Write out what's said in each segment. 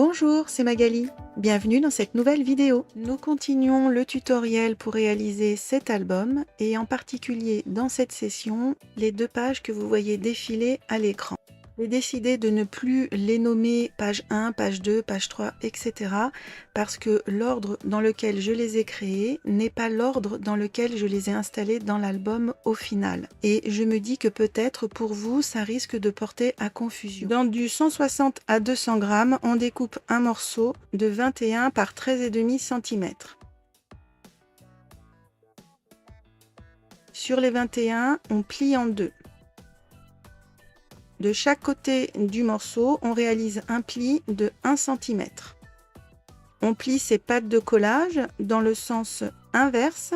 Bonjour, c'est Magali. Bienvenue dans cette nouvelle vidéo. Nous continuons le tutoriel pour réaliser cet album et en particulier dans cette session, les deux pages que vous voyez défiler à l'écran. J'ai décidé de ne plus les nommer page 1, page 2, page 3, etc. parce que l'ordre dans lequel je les ai créés n'est pas l'ordre dans lequel je les ai installés dans l'album au final. Et je me dis que peut-être pour vous, ça risque de porter à confusion. Dans du 160 à 200 grammes, on découpe un morceau de 21 par 13,5 cm. Sur les 21, on plie en deux. De chaque côté du morceau, on réalise un pli de 1 cm. On plie ces pattes de collage dans le sens inverse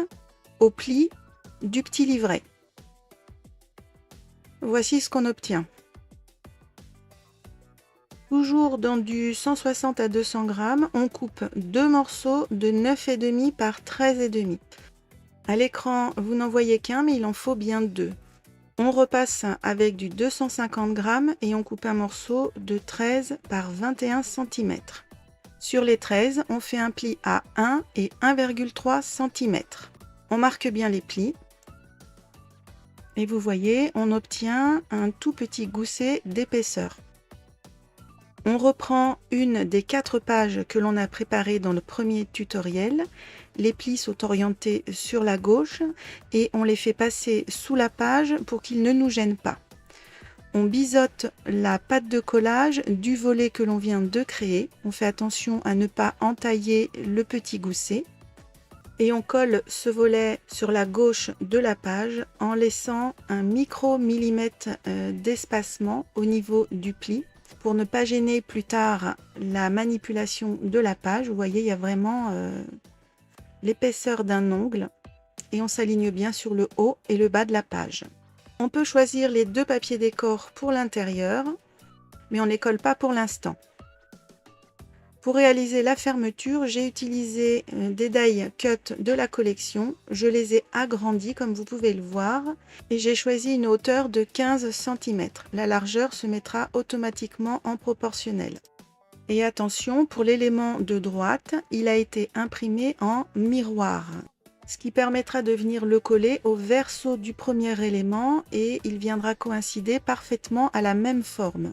au pli du petit livret. Voici ce qu'on obtient. Toujours dans du 160 à 200 grammes, on coupe deux morceaux de 9,5 par 13,5. À l'écran, vous n'en voyez qu'un, mais il en faut bien deux. On repasse avec du 250 grammes et on coupe un morceau de 13 par 21 cm. Sur les 13, on fait un pli à 1 et 1,3 cm. On marque bien les plis. Et vous voyez, on obtient un tout petit gousset d'épaisseur. On reprend une des 4 pages que l'on a préparées dans le premier tutoriel. Les plis sont orientés sur la gauche et on les fait passer sous la page pour qu'ils ne nous gênent pas. On biseaute la pâte de collage du volet que l'on vient de créer. On fait attention à ne pas entailler le petit gousset. Et on colle ce volet sur la gauche de la page en laissant un micro-millimètre d'espacement au niveau du pli, pour ne pas gêner plus tard la manipulation de la page. Vous voyez, il y a vraiment l'épaisseur d'un ongle et on s'aligne bien sur le haut et le bas de la page. On peut choisir les deux papiers décor pour l'intérieur, mais on ne les colle pas pour l'instant. Pour réaliser la fermeture, j'ai utilisé des die cut de la collection. Je les ai agrandis comme vous pouvez le voir et j'ai choisi une hauteur de 15 cm. La largeur se mettra automatiquement en proportionnel. Et attention, pour l'élément de droite, il a été imprimé en miroir, ce qui permettra de venir le coller au verso du premier élément et il viendra coïncider parfaitement à la même forme.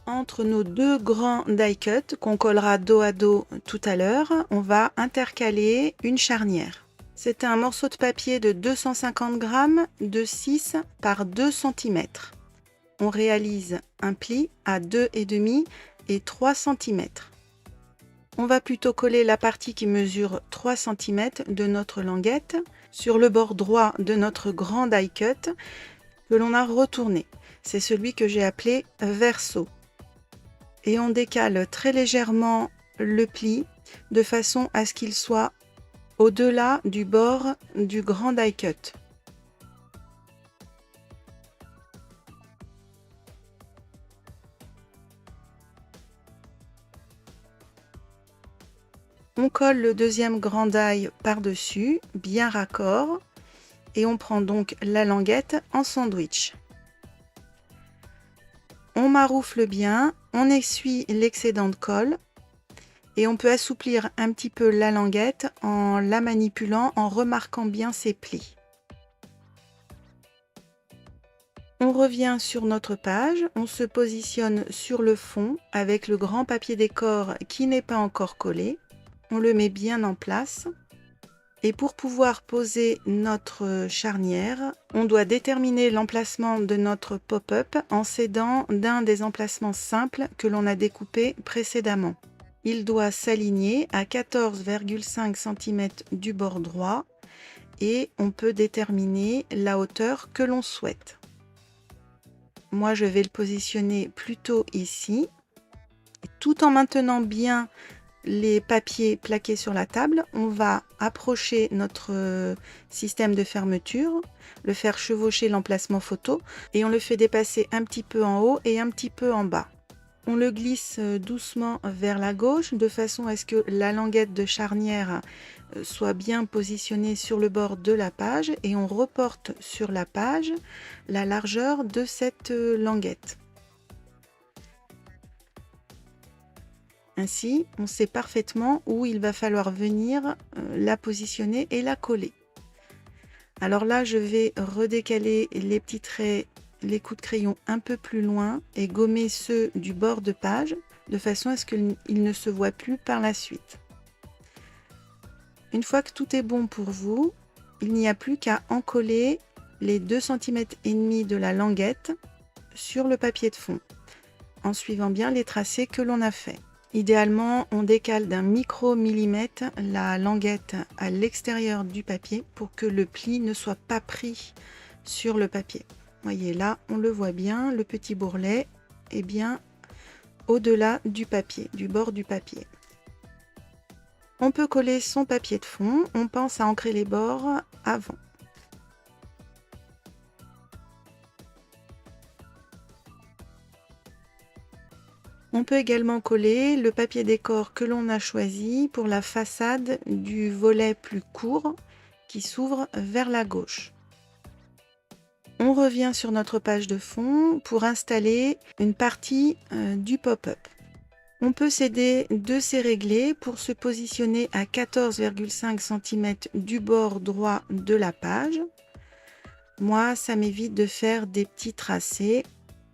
Entre nos deux grands die cut qu'on collera dos à dos tout à l'heure, on va intercaler une charnière. C'est un morceau de papier de 250 grammes de 6 par 2 cm. On réalise un pli à 2,5 et 3 cm. On va plutôt coller la partie qui mesure 3 cm de notre languette sur le bord droit de notre grand die cut que l'on a retourné. C'est celui que j'ai appelé verso. Et on décale très légèrement le pli de façon à ce qu'il soit au-delà du bord du grand die cut. On colle le deuxième grand die par-dessus, bien raccord, et on prend donc la languette en sandwich. On maroufle bien, on essuie l'excédent de colle et on peut assouplir un petit peu la languette en la manipulant, en remarquant bien ses plis. On revient sur notre page, on se positionne sur le fond avec le grand papier décor qui n'est pas encore collé. On le met bien en place. Et pour pouvoir poser notre charnière, on doit déterminer l'emplacement de notre pop-up en s'aidant d'un des emplacements simples que l'on a découpé précédemment. Il doit s'aligner à 14,5 cm du bord droit et on peut déterminer la hauteur que l'on souhaite. Moi, je vais le positionner plutôt ici, tout en maintenant bien les papiers plaqués sur la table. On va approcher notre système de fermeture, le faire chevaucher l'emplacement photo et on le fait dépasser un petit peu en haut et un petit peu en bas. On le glisse doucement vers la gauche de façon à ce que la languette de charnière soit bien positionnée sur le bord de la page et on reporte sur la page la largeur de cette languette. Ainsi, on sait parfaitement où il va falloir venir la positionner et la coller. Alors là, je vais redécaler les petits traits, les coups de crayon un peu plus loin et gommer ceux du bord de page de façon à ce qu'ils ne se voient plus par la suite. Une fois que tout est bon pour vous, il n'y a plus qu'à encoller les 2,5 cm de la languette sur le papier de fond, en suivant bien les tracés que l'on a fait. Idéalement, on décale d'un micro-millimètre la languette à l'extérieur du papier pour que le pli ne soit pas pris sur le papier. Voyez là, on le voit bien, le petit bourrelet est bien au-delà du papier, du bord du papier. On peut coller son papier de fond, on pense à ancrer les bords avant. On peut également coller le papier décor que l'on a choisi pour la façade du volet plus court qui s'ouvre vers la gauche. On revient sur notre page de fond pour installer une partie du pop-up. On peut s'aider de ces réglés pour se positionner à 14,5 cm du bord droit de la page. Moi, ça m'évite de faire des petits tracés.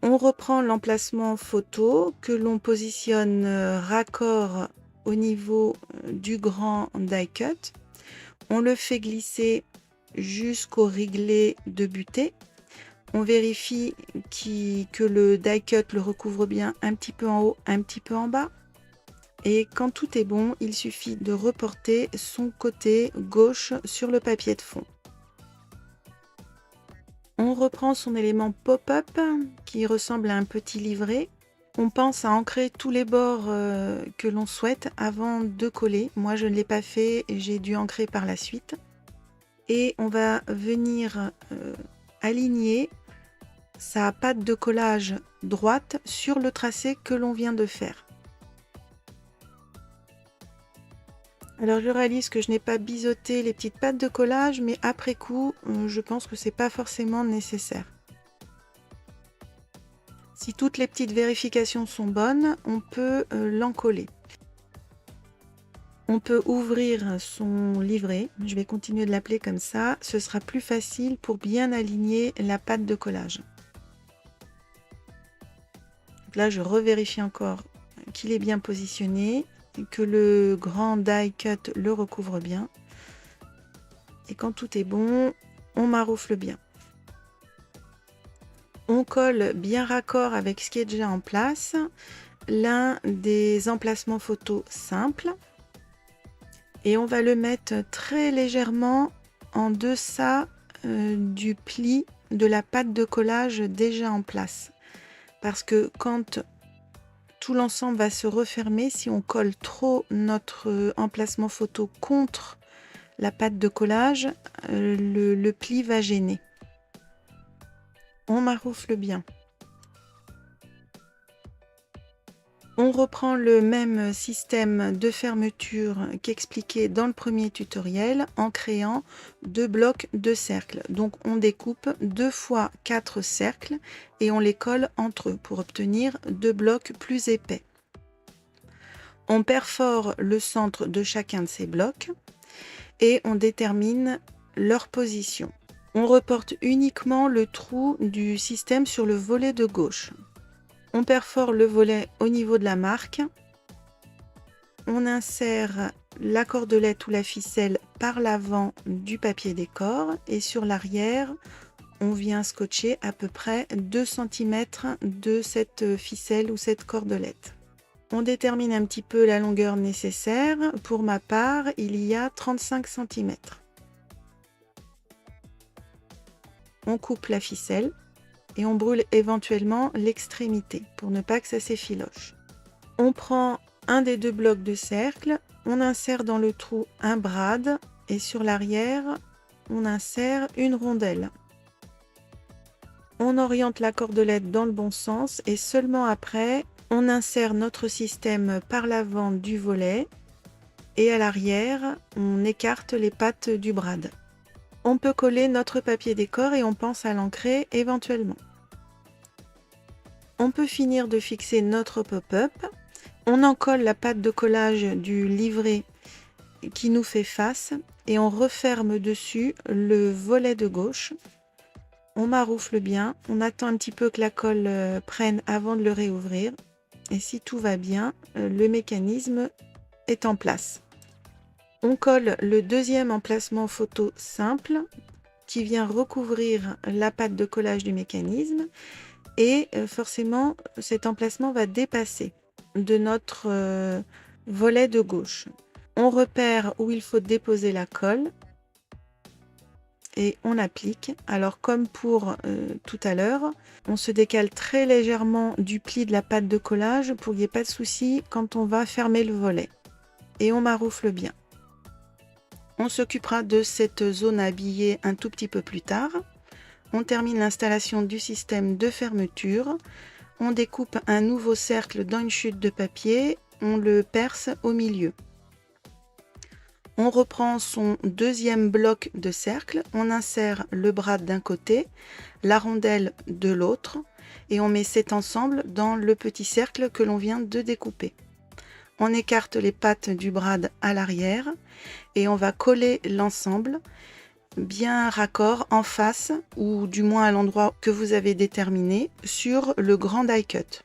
On reprend l'emplacement photo que l'on positionne raccord au niveau du grand die cut. On le fait glisser jusqu'au réglet de butée. On vérifie que le die cut le recouvre bien un petit peu en haut, un petit peu en bas. Et quand tout est bon, il suffit de reporter son côté gauche sur le papier de fond. On reprend son élément pop-up qui ressemble à un petit livret. On pense à ancrer tous les bords que l'on souhaite avant de coller. Moi, je ne l'ai pas fait, j'ai dû ancrer par la suite. Et on va venir aligner sa patte de collage droite sur le tracé que l'on vient de faire. Alors je réalise que je n'ai pas biseauté les petites pattes de collage, mais après coup, je pense que c'est pas forcément nécessaire. Si toutes les petites vérifications sont bonnes, on peut l'encoller. On peut ouvrir son livret, je vais continuer de l'appeler comme ça, ce sera plus facile pour bien aligner la patte de collage. Donc là, je revérifie encore qu'il est bien positionné, que le grand die cut le recouvre bien. Et quand tout est bon, on maroufle bien. On colle bien raccord avec ce qui est déjà en place, l'un des emplacements photos simples. Et on va le mettre très légèrement en deçà du pli de la patte de collage déjà en place. Parce que quand tout l'ensemble va se refermer, si on colle trop notre emplacement photo contre la patte de collage, le pli va gêner. On maroufle bien. On reprend le même système de fermeture qu'expliqué dans le premier tutoriel en créant 2 blocs de cercles. Donc on découpe 2 fois 4 cercles et on les colle entre eux pour obtenir 2 blocs plus épais. On perfore le centre de chacun de ces blocs et on détermine leur position. On reporte uniquement le trou du système sur le volet de gauche. On perfore le volet au niveau de la marque. On insère la cordelette ou la ficelle par l'avant du papier décor et sur l'arrière, on vient scotcher à peu près 2 cm de cette ficelle ou cette cordelette. On détermine un petit peu la longueur nécessaire. Pour ma part, il y a 35 cm. On coupe la ficelle et on brûle éventuellement l'extrémité pour ne pas que ça s'effiloche. On prend un des 2 blocs de cercle, on insère dans le trou un brad et sur l'arrière, on insère une rondelle. On oriente la cordelette dans le bon sens et seulement après, on insère notre système par l'avant du volet et à l'arrière, on écarte les pattes du brad. On peut coller notre papier décor et on pense à l'ancrer éventuellement. On peut finir de fixer notre pop-up On encolle la pâte de collage du livret qui nous fait face et on referme dessus le volet de gauche. On maroufle bien, on attend un petit peu que la colle prenne avant de le réouvrir. Et si tout va bien, le mécanisme est en place. On colle le deuxième emplacement photo simple qui vient recouvrir la pâte de collage du mécanisme et forcément cet emplacement va dépasser de notre volet de gauche. On repère où il faut déposer la colle et on applique. Alors comme pour tout à l'heure, on se décale très légèrement du pli de la pâte de collage pour qu'il n'y ait pas de souci quand on va fermer le volet. Et on maroufle bien. On s'occupera de cette zone habillée un tout petit peu plus tard. On termine l'installation du système de fermeture. On découpe un nouveau cercle dans une chute de papier. On le perce au milieu. On reprend son deuxième bloc de cercle, on insère le bras d'un côté, la rondelle de l'autre et on met cet ensemble dans le petit cercle que l'on vient de découper. On écarte les pattes du brad à l'arrière et on va coller l'ensemble bien raccord en face ou du moins à l'endroit que vous avez déterminé sur le grand die cut.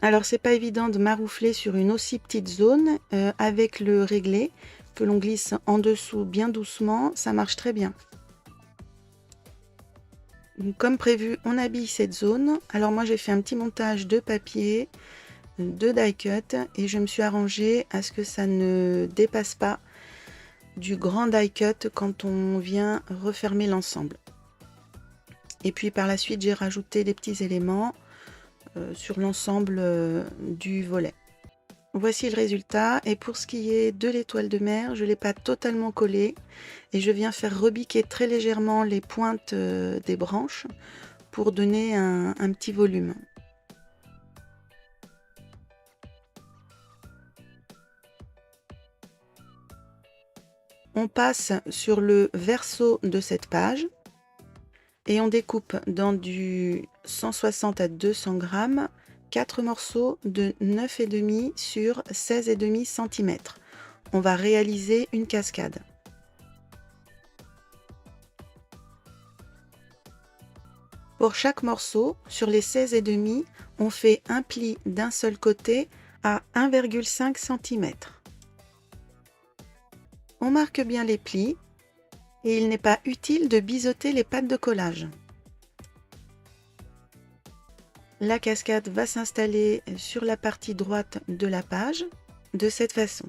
Alors c'est pas évident de maroufler sur une aussi petite zone avec le réglé que l'on glisse en dessous bien doucement, ça marche très bien. Donc, comme prévu, on habille cette zone. Alors moi j'ai fait un petit montage de papier, de die cut et je me suis arrangée à ce que ça ne dépasse pas du grand die cut quand on vient refermer l'ensemble. Et puis par la suite j'ai rajouté des petits éléments sur l'ensemble du volet. Voici le résultat et pour ce qui est de l'étoile de mer, je ne l'ai pas totalement collé et je viens faire rebiquer très légèrement les pointes des branches pour donner un petit volume. On passe sur le verso de cette page et on découpe dans du 160 à 200 grammes 4 morceaux de 9,5 sur 16,5 cm. On va réaliser une cascade. Pour chaque morceau, sur les 16,5, on fait un pli d'un seul côté à 1,5 cm. On marque bien les plis et il n'est pas utile de biseauter les pattes de collage. La cascade va s'installer sur la partie droite de la page de cette façon.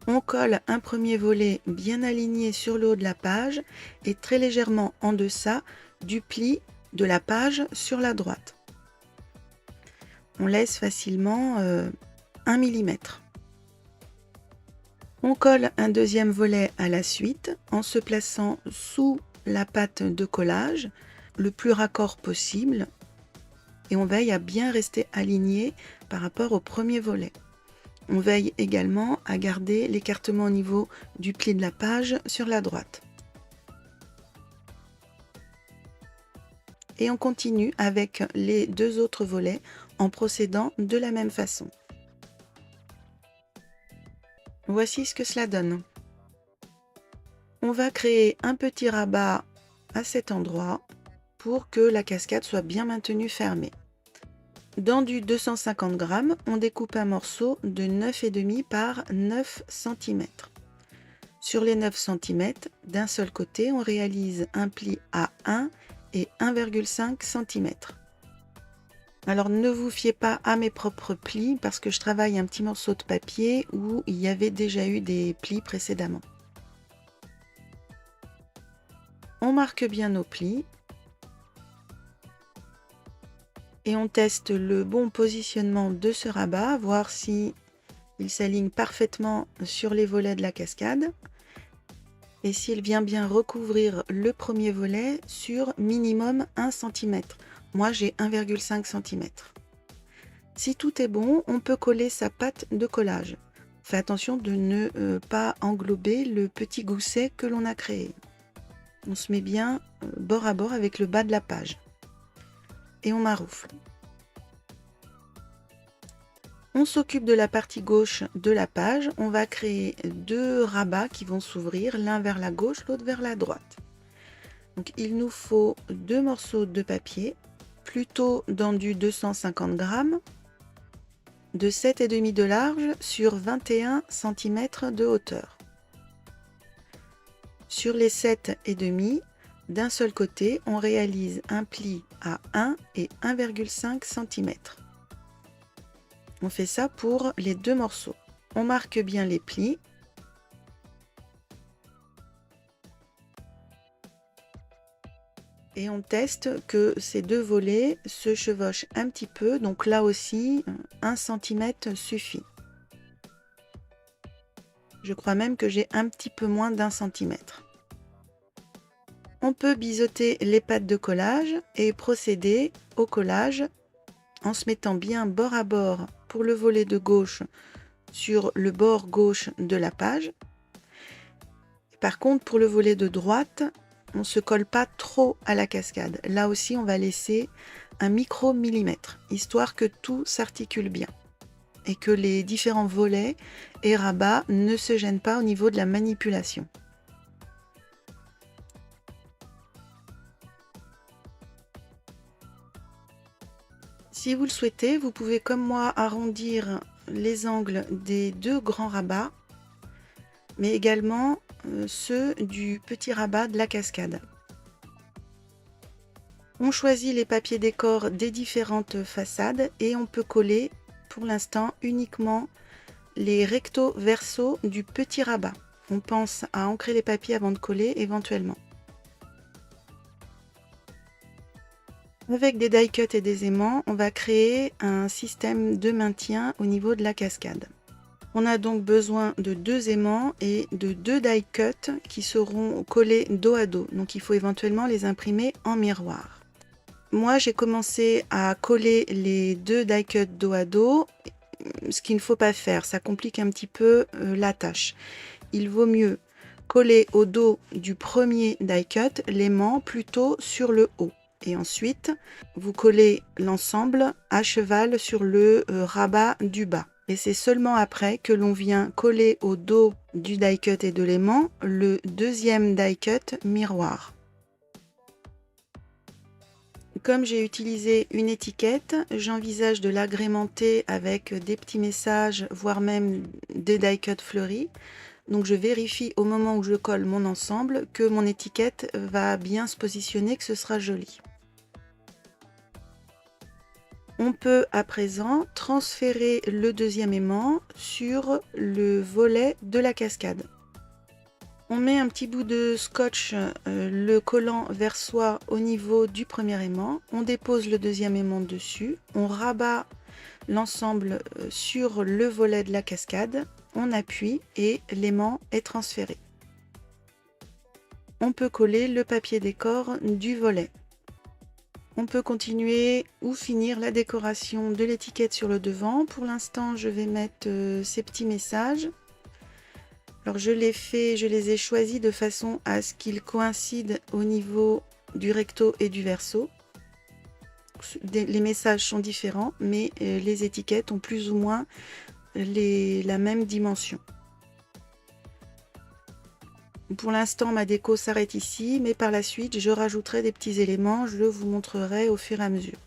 On colle un premier volet bien aligné sur le haut de la page et très légèrement en deçà du pli de la page sur la droite. On laisse facilement 1 mm. On colle un deuxième volet à la suite en se plaçant sous la pâte de collage le plus raccord possible et on veille à bien rester aligné par rapport au premier volet. On veille également à garder l'écartement au niveau du pli de la page sur la droite. Et on continue avec les deux autres volets en procédant de la même façon. Voici ce que cela donne. On va créer un petit rabat à cet endroit pour que la cascade soit bien maintenue fermée. Dans du 250 grammes, on découpe un morceau de 9,5 par 9 cm. Sur les 9 cm, d'un seul côté, on réalise un pli à 1 et 1,5 cm. Alors ne vous fiez pas à mes propres plis parce que je travaille un petit morceau de papier où il y avait déjà eu des plis précédemment. On marque bien nos plis et on teste le bon positionnement de ce rabat, voir si il s'aligne parfaitement sur les volets de la cascade et s'il vient bien recouvrir le premier volet sur minimum 1 cm. Moi j'ai 1,5 cm. Si tout est bon, on peut coller sa pâte de collage. Faites attention de ne pas englober le petit gousset que l'on a créé. On se met bien bord à bord avec le bas de la page. Et on maroufle. On s'occupe de la partie gauche de la page. On va créer deux rabats qui vont s'ouvrir, l'un vers la gauche, l'autre vers la droite. Donc il nous faut deux morceaux de papier, plutôt dans du 250 grammes, de 7,5 de large sur 21 cm de hauteur. Sur les 7,5, d'un seul côté, on réalise un pli à 1 et 1,5 cm. On fait ça pour les deux morceaux. On marque bien les plis. Et on teste que ces deux volets se chevauchent un petit peu. Donc là aussi, 1 cm suffit. Je crois même que j'ai un petit peu moins d'1 cm. On peut biseauter les pattes de collage et procéder au collage en se mettant bien bord à bord pour le volet de gauche sur le bord gauche de la page. Par contre, pour le volet de droite, on ne se colle pas trop à la cascade. Là aussi, on va laisser un micro-millimètre, histoire que tout s'articule bien et que les différents volets et rabats ne se gênent pas au niveau de la manipulation. Si vous le souhaitez, vous pouvez comme moi arrondir les angles des deux grands rabats, mais également ceux du petit rabat de la cascade. On choisit les papiers décor des différentes façades et on peut coller pour l'instant uniquement les recto verso du petit rabat. On pense à ancrer les papiers avant de coller éventuellement. Avec des die cuts et des aimants, on va créer un système de maintien au niveau de la cascade. On a donc besoin de deux aimants et de deux die cuts qui seront collés dos à dos. Donc il faut éventuellement les imprimer en miroir. Moi j'ai commencé à coller les deux die cuts dos à dos, ce qu'il ne faut pas faire, ça complique un petit peu la tâche. Il vaut mieux coller au dos du premier die cut l'aimant plutôt sur le haut. Et ensuite, vous collez l'ensemble à cheval sur le rabat du bas. Et c'est seulement après que l'on vient coller au dos du die cut et de l'aimant le deuxième die cut miroir. Comme j'ai utilisé une étiquette, j'envisage de l'agrémenter avec des petits messages, voire même des die cut fleuris. Donc je vérifie au moment où je colle mon ensemble que mon étiquette va bien se positionner, que ce sera joli. On peut à présent transférer le deuxième aimant sur le volet de la cascade. On met un petit bout de scotch, le collant vers soi au niveau du premier aimant. On dépose le deuxième aimant dessus. On rabat l'ensemble sur le volet de la cascade. On appuie et l'aimant est transféré. On peut coller le papier décor du volet. On peut continuer ou finir la décoration de l'étiquette sur le devant. Pour l'instant, je vais mettre ces petits messages. Alors je les ai choisis de façon à ce qu'ils coïncident au niveau du recto et du verso. Les messages sont différents, mais les étiquettes ont plus ou moins la même dimension. Pour l'instant, ma déco s'arrête ici, mais par la suite, je rajouterai des petits éléments, je vous montrerai au fur et à mesure.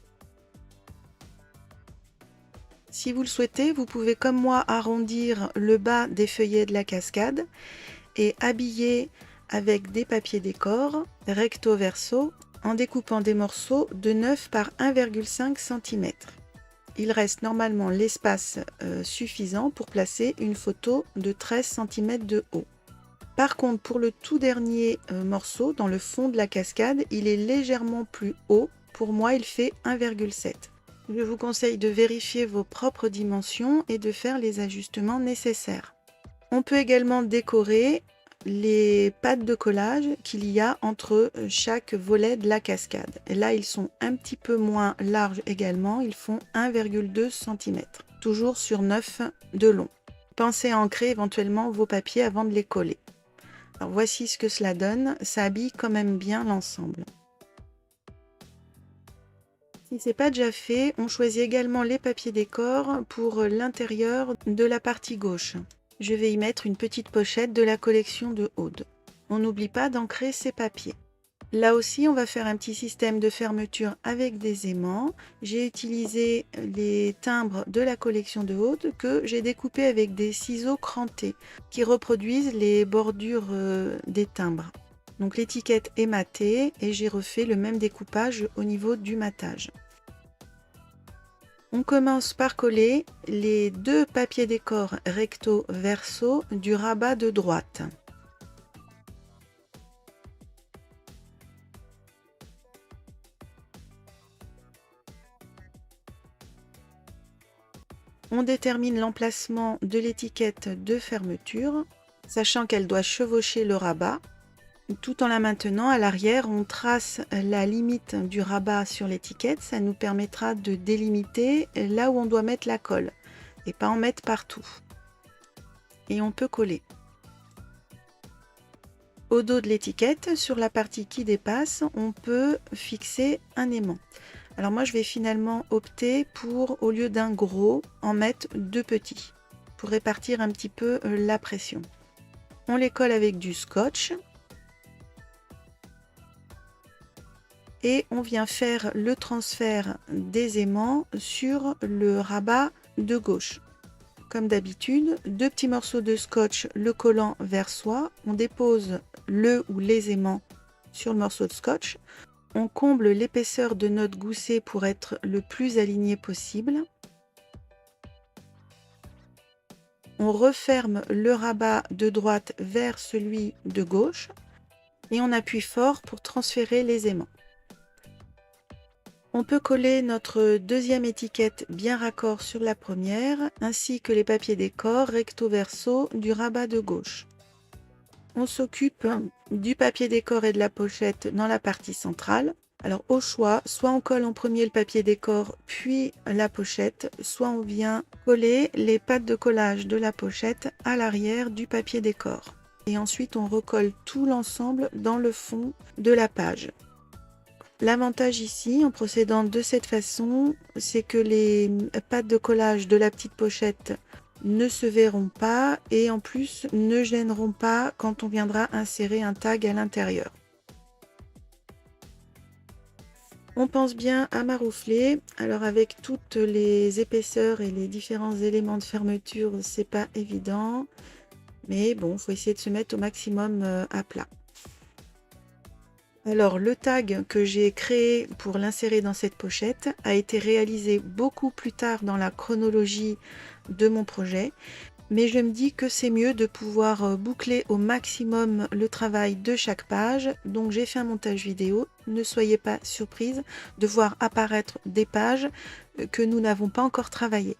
Si vous le souhaitez, vous pouvez comme moi arrondir le bas des feuillets de la cascade et habiller avec des papiers décor recto verso en découpant des morceaux de 9 par 1,5 cm. Il reste normalement l'espace suffisant pour placer une photo de 13 cm de haut. Par contre, pour le tout dernier morceau, dans le fond de la cascade, il est légèrement plus haut. Pour moi, il fait 1,7. Je vous conseille de vérifier vos propres dimensions et de faire les ajustements nécessaires. On peut également décorer les pattes de collage qu'il y a entre chaque volet de la cascade. Et là, ils sont un petit peu moins larges également. Ils font 1,2 cm, toujours sur 9 de long. Pensez à ancrer éventuellement vos papiers avant de les coller. Alors voici ce que cela donne, ça habille quand même bien l'ensemble. Si ce n'est pas déjà fait, on choisit également les papiers décor pour l'intérieur de la partie gauche. Je vais y mettre une petite pochette de la collection de Aude. On n'oublie pas d'ancrer ces papiers. Là aussi, on va faire un petit système de fermeture avec des aimants. J'ai utilisé les timbres de la collection de Aude que j'ai découpés avec des ciseaux crantés qui reproduisent les bordures des timbres. Donc l'étiquette est matée et j'ai refait le même découpage au niveau du matage. On commence par coller les deux papiers décor recto verso du rabat de droite. On détermine l'emplacement de l'étiquette de fermeture, sachant qu'elle doit chevaucher le rabat. Tout en la maintenant, à l'arrière, on trace la limite du rabat sur l'étiquette. Ça nous permettra de délimiter là où on doit mettre la colle et pas en mettre partout. Et on peut coller. Au dos de l'étiquette, sur la partie qui dépasse, on peut fixer un aimant. Alors moi, je vais finalement opter pour, au lieu d'un gros, en mettre deux petits pour répartir un petit peu la pression. On les colle avec du scotch. Et on vient faire le transfert des aimants sur le rabat de gauche. Comme d'habitude, deux petits morceaux de scotch, le collant vers soi. On dépose le ou les aimants sur le morceau de scotch. On comble l'épaisseur de notre gousset pour être le plus aligné possible. On referme le rabat de droite vers celui de gauche et on appuie fort pour transférer les aimants. On peut coller notre deuxième étiquette bien raccord sur la première, ainsi que les papiers décor recto verso du rabat de gauche. On s'occupe du papier décor et de la pochette dans la partie centrale. Alors au choix, soit on colle en premier le papier décor puis la pochette, soit on vient coller les pattes de collage de la pochette à l'arrière du papier décor. Et ensuite on recolle tout l'ensemble dans le fond de la page. L'avantage ici, en procédant de cette façon, c'est que les pattes de collage de la petite pochette ne se verront pas et en plus ne gêneront pas quand on viendra insérer un tag à l'intérieur. On pense bien à maroufler. Alors avec toutes les épaisseurs et les différents éléments de fermeture, c'est pas évident. Mais bon, il faut essayer de se mettre au maximum à plat. Alors le tag que j'ai créé pour l'insérer dans cette pochette a été réalisé beaucoup plus tard dans la chronologie de mon projet, mais je me dis que c'est mieux de pouvoir boucler au maximum le travail de chaque page, donc j'ai fait un montage vidéo. Ne soyez pas surprise de voir apparaître des pages que nous n'avons pas encore travaillées.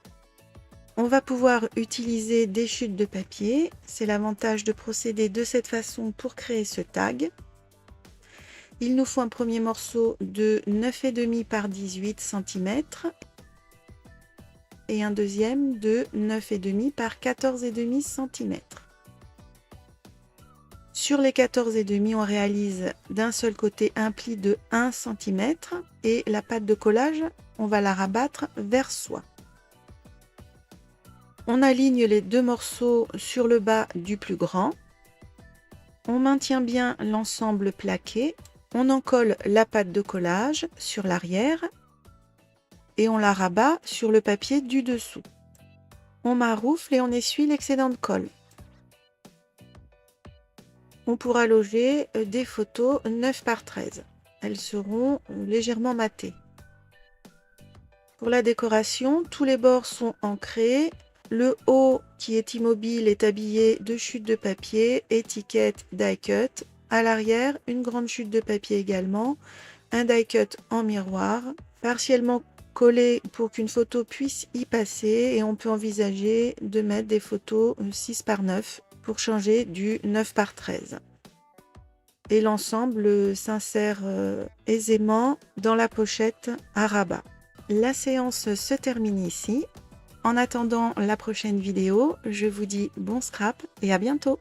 On va pouvoir utiliser des chutes de papier, c'est l'avantage de procéder de cette façon pour créer ce tag. Il nous faut un premier morceau de 9,5 par 18 cm et un deuxième de 9,5 par 14,5 cm. Sur les 14,5, on réalise d'un seul côté un pli de 1 cm et la pâte de collage, on va la rabattre vers soi. On aligne les deux morceaux sur le bas du plus grand. On maintient bien l'ensemble plaqué. On en colle la pâte de collage sur l'arrière et on la rabat sur le papier du dessous. On maroufle et on essuie l'excédent de colle. On pourra loger des photos 9 par 13. Elles seront légèrement matées. Pour la décoration, tous les bords sont ancrés. Le haut qui est immobile est habillé de chutes de papier, étiquette, die cut. À l'arrière, une grande chute de papier également, un die cut en miroir, partiellement collé pour qu'une photo puisse y passer et on peut envisager de mettre des photos 6 par 9 pour changer du 9 par 13. Et l'ensemble s'insère aisément dans la pochette à rabat. La séance se termine ici. En attendant la prochaine vidéo, je vous dis bon scrap et à bientôt!